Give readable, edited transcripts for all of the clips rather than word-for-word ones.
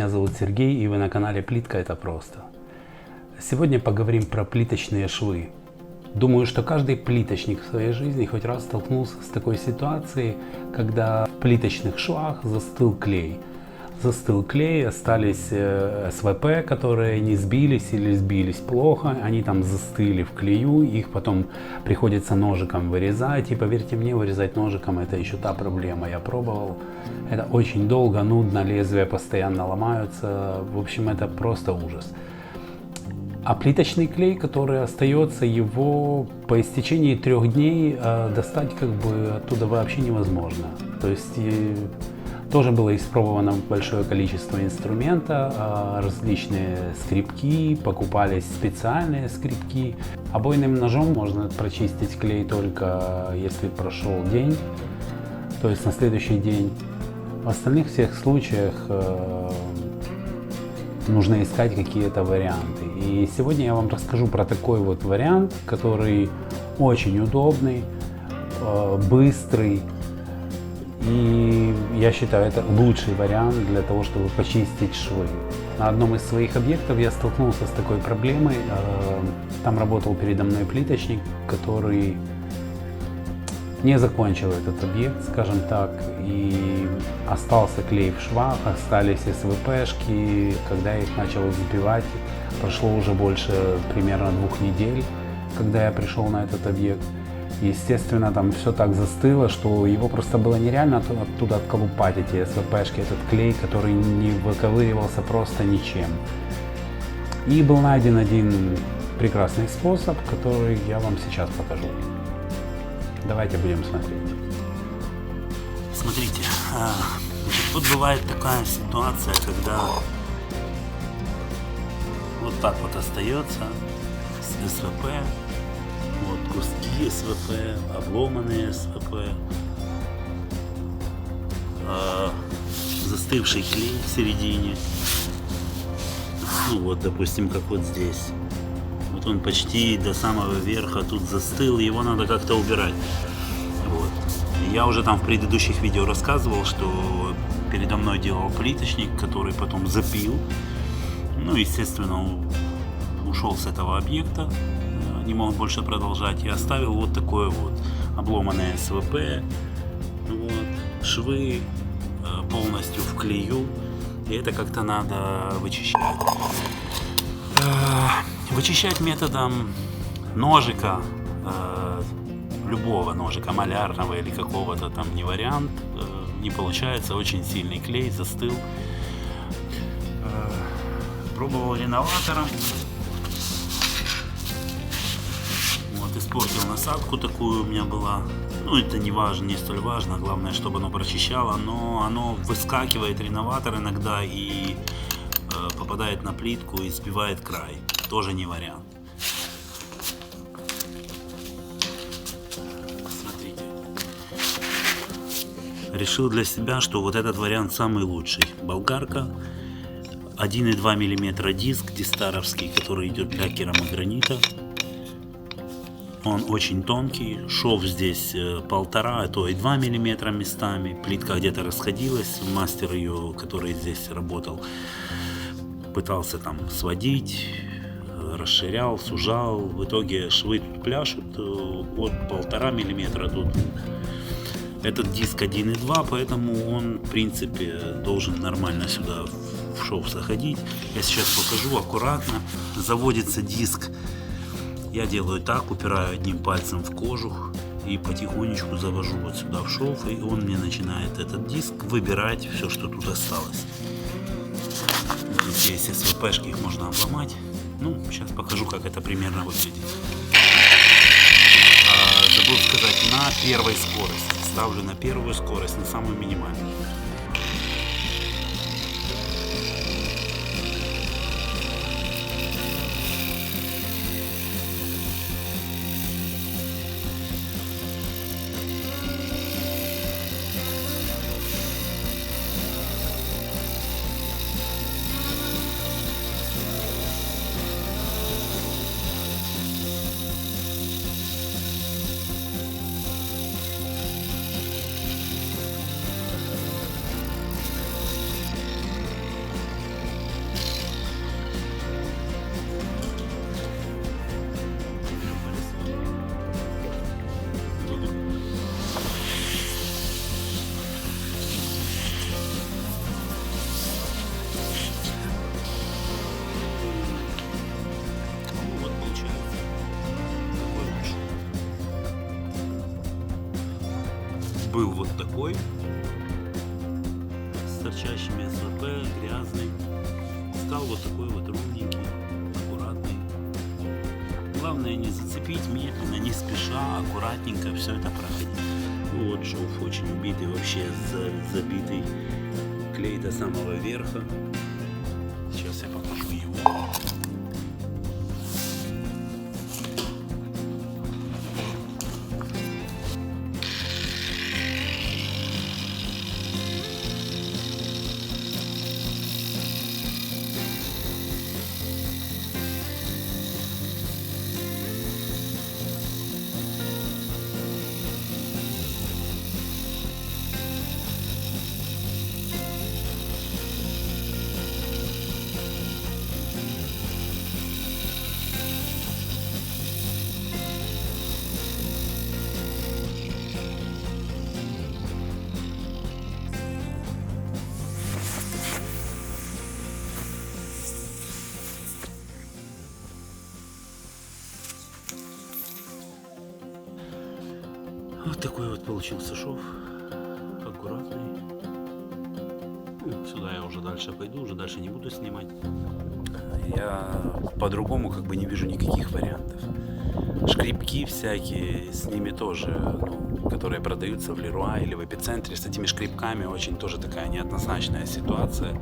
меня зовут Сергей, и вы на канале Плитка это просто. Сегодня поговорим про плиточные швы. Думаю, что каждый плиточник в своей жизни хоть раз столкнулся с такой ситуацией, когда в плиточных швах застыл клей. Застыл клей, остались СВП, которые не сбились или сбились плохо, они там застыли в клею, их потом приходится ножиком вырезать, и поверьте мне, вырезать ножиком это еще та проблема, я пробовал, это очень долго, нудно, лезвия постоянно ломаются, в общем это просто ужас. А плиточный клей, который остается, его по истечении 3 дней достать как бы оттуда вообще невозможно. То есть тоже было испробовано большое количество инструмента, различные скребки, покупались специальные скребки. Обойным ножом можно прочистить клей только если прошел день, то есть на следующий день. В остальных всех случаях нужно искать какие-то варианты. И сегодня я вам расскажу про такой вот вариант, который очень удобный, быстрый. И я считаю, это лучший вариант для того, чтобы почистить швы. На одном из своих объектов я столкнулся с такой проблемой. Там работал передо мной плиточник, который не закончил этот объект, скажем так, и остался клей в швах, остались СВПшки. Когда я их начал сбивать, прошло уже больше примерно 2 недель, когда я пришел на этот объект. Естественно, там все так застыло, что его просто было нереально оттуда отколупать, эти СВПшки, этот клей, который не выковыривался просто ничем. И был найден один прекрасный способ, который я вам сейчас покажу. Давайте будем смотреть. Смотрите, тут бывает такая ситуация, когда вот так вот остается с СВП, вот куски СВП, обломанные СВП, застывший клей в середине, ну вот допустим как вот здесь. Вот он почти до самого верха тут застыл, его надо как-то убирать. Вот. Я уже там в предыдущих видео рассказывал, что передо мной делал плиточник, который потом запил. Ну, естественно, ушел с этого объекта, не мог больше продолжать, и оставил вот такое вот обломанное СВП, вот, швы полностью в клею, и это как-то надо вычищать. Вычищать методом ножика, любого ножика, малярного или какого-то там не вариант, не получается, очень сильный клей застыл. Пробовал реноватором, вот, испортил насадку такую у меня была, ну это не важно, не столь важно, главное чтобы оно прочищало, но оно выскакивает реноватор иногда и попадает на плитку и сбивает край. Тоже не вариант. Смотрите. Решил для себя, что вот этот вариант самый лучший. Болгарка, 1,2 мм диск дистаровский, который идет для керамогранита. Он очень тонкий, шов здесь 1,5, а то и 2 мм местами. Плитка где-то расходилась, мастер ее, который здесь работал, пытался там сводить, расширял, сужал, в итоге швы тут пляшут от 1,5 мм тут. Этот диск 1,2, поэтому он в принципе должен нормально сюда в шов заходить. Я сейчас покажу аккуратно. Заводится диск, я делаю так, упираю одним пальцем в кожух и потихонечку завожу вот сюда в шов, и он мне начинает этот диск выбирать все, что тут осталось. Здесь есть СВПшки, их можно обломать. Ну, сейчас покажу, как это примерно выглядит. Забыл сказать, на первой скорости. Ставлю на первую скорость, на самую минимальную. был вот такой, с торчащими СВП, грязный. Стал вот такой вот ровненький, аккуратный. Главное не зацепить, медленно, не спеша, аккуратненько все это проходить. Вот шов очень убитый, вообще забитый, клей до самого верха. Сейчас я покажу его. Вот такой вот получился шов, аккуратный. Сюда я уже дальше пойду, уже дальше не буду снимать. Я по-другому как бы не вижу никаких вариантов. Шкребки всякие, с ними тоже, которые продаются в Леруа или в Эпицентре, с этими шкребками очень тоже такая неоднозначная ситуация.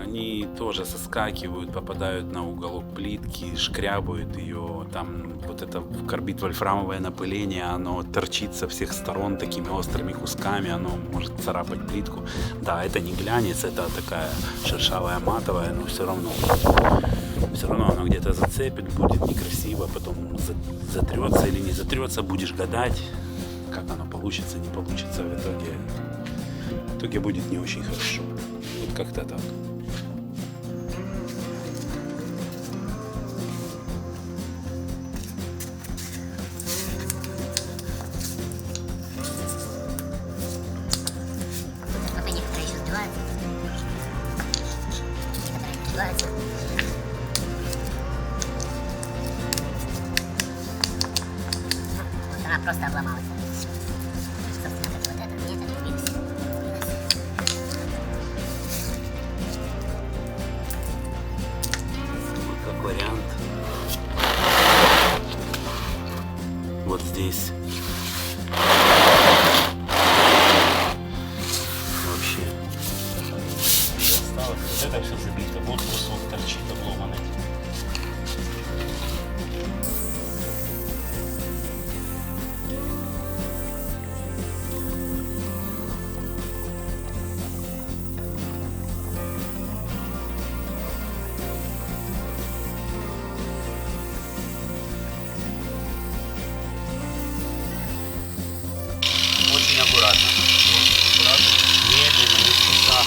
Они тоже соскакивают, попадают на уголок плитки, шкрябают ее, там вот это карбид вольфрамовое напыление, оно торчит со всех сторон такими острыми кусками, оно может царапать плитку. Да, это не глянец, это такая шершавая матовая, но все равно оно где-то зацепит, будет некрасиво, потом затрется или не затрется, будешь гадать, как оно получится, не получится, в итоге будет не очень хорошо. Вот как-то так. Она просто обломалась. Собственно, как вот это, нет, это убилось. Вот как вариант. Вот здесь. Вообще. Осталось. Вот это все забито. Вот кусок торчит обломанный. Очень аккуратно. Аккуратно. Медленно, не спеша.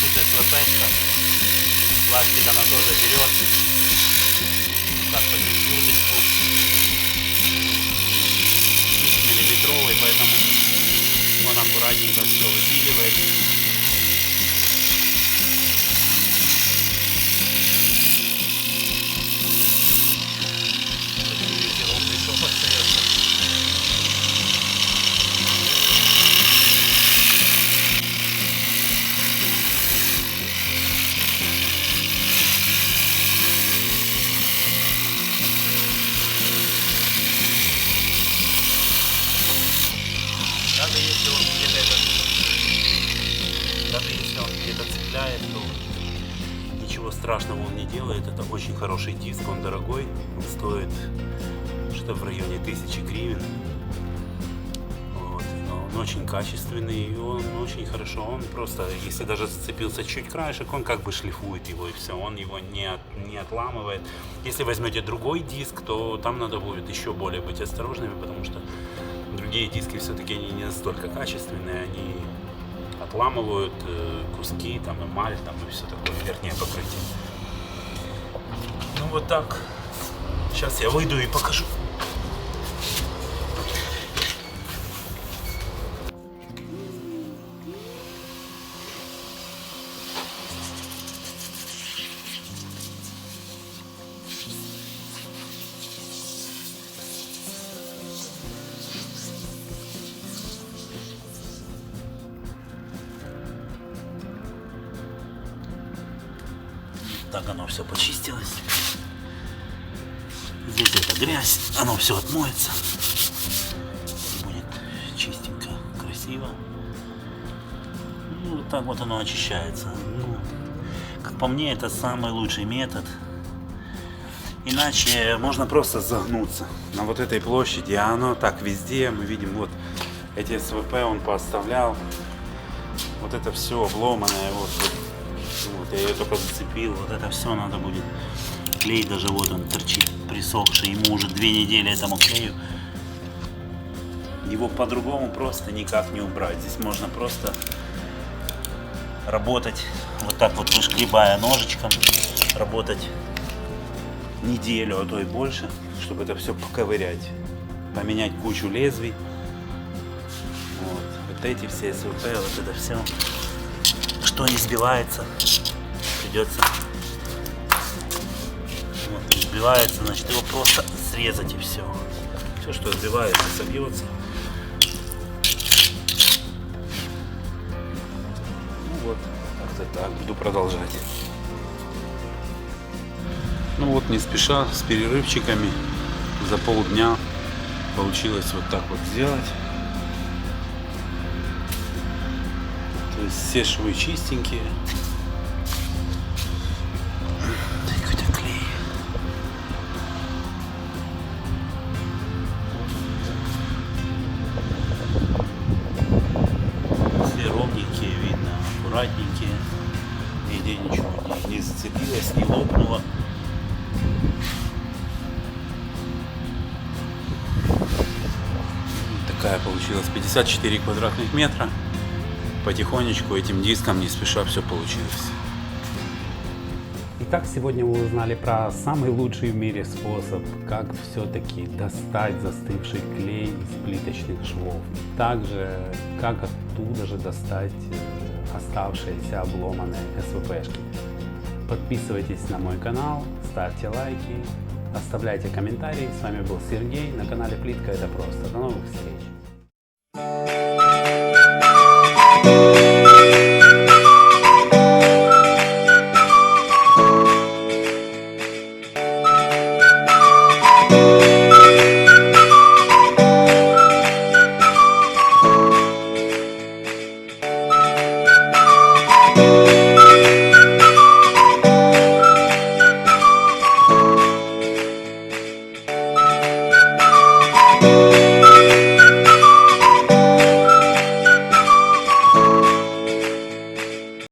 Тут СВП-шка. Пластик она тоже берет. Так, по минуточку. 10-миллиметровый, поэтому он аккуратненько все выпиливает. Даже если он где-то цепляет, то ничего страшного он не делает. Это очень хороший диск, он дорогой, он стоит что-то в районе 1000 гривен. Вот. Но он очень качественный, и он очень хорошо, он просто, если даже зацепился чуть краешек, он как бы шлифует его, и все, он его не отламывает. Если возьмете другой диск, то там надо будет еще более быть осторожными, потому что другие диски все-таки не настолько качественные, они отламывают куски, там эмаль, там и все такое, верхнее покрытие. Ну вот так. Сейчас я выйду и покажу. Так оно все почистилось. Здесь это грязь, оно все отмоется. И будет чистенько, красиво. Ну, вот так вот оно очищается. Ну, как по мне, это самый лучший метод. Иначе можно просто загнуться на вот этой площади, а оно так везде. Мы видим, вот эти СВП он поставлял. Вот это все обломанное, вот я ее только зацепил. Вот это все надо будет. Клей даже вот он торчит, присохший. Ему уже 2 недели этому клею. Его по-другому просто никак не убрать. Здесь можно просто работать вот так вот, вышкребая ножичком, работать неделю, а то и больше, чтобы это все поковырять, поменять кучу лезвий. Вот эти все СВП, вот это все, что не сбивается, придется. Вот, не сбивается, значит его просто срезать и все. Все, что сбивается, собьется. Ну вот, как-то так, буду продолжать. Ну вот, не спеша, с перерывчиками, за полдня получилось вот так вот сделать. То есть все швы чистенькие. Хотя клей. Все ровненькие, видно, аккуратненькие. Нигде ничего не зацепилось, не лопнуло. Такая получилась 54 квадратных метра. Потихонечку этим диском не спеша все получилось. Итак, сегодня вы узнали про самый лучший в мире способ, как все-таки достать застывший клей из плиточных швов. Также, как оттуда же достать оставшиеся обломанные СВПшки. Подписывайтесь на мой канал, ставьте лайки, оставляйте комментарии. С вами был Сергей на канале Плитка это просто. До новых встреч!